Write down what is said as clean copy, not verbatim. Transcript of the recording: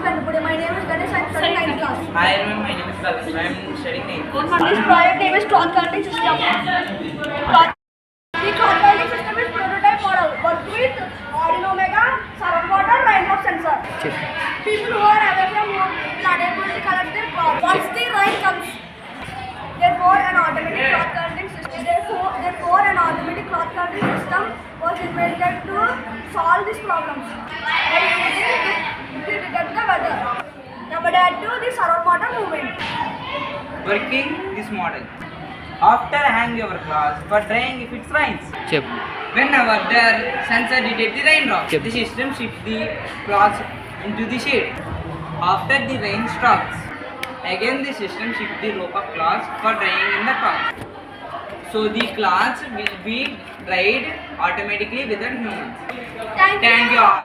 Zphs Bendapudi. My name is Ganesh. I am studying 9th class. Hi everyone, my name is Kavish. I am studying 8th. This project name is cloth counting system. The cloth counting system is prototype model. Work with Arduino Mega, server motor, raindrop sensor. People who are away from home are able to collect their cloth. Once the rain comes, therefore an automatic cloth counting system. Therefore an automatic cloth counting system was invented to solve these problems. By using it to detect the weather. Number 2, the server motor movement. Working this model. After hang your cloth for drying if it rains. Whenever the sensor detects the raindrops, the system shifts the cloth into the shade. After the rain stops, again the system shifts the rope of cloth for drying in the cloth. So the cloths will be dried automatically without humans. Thank you. Thank you all.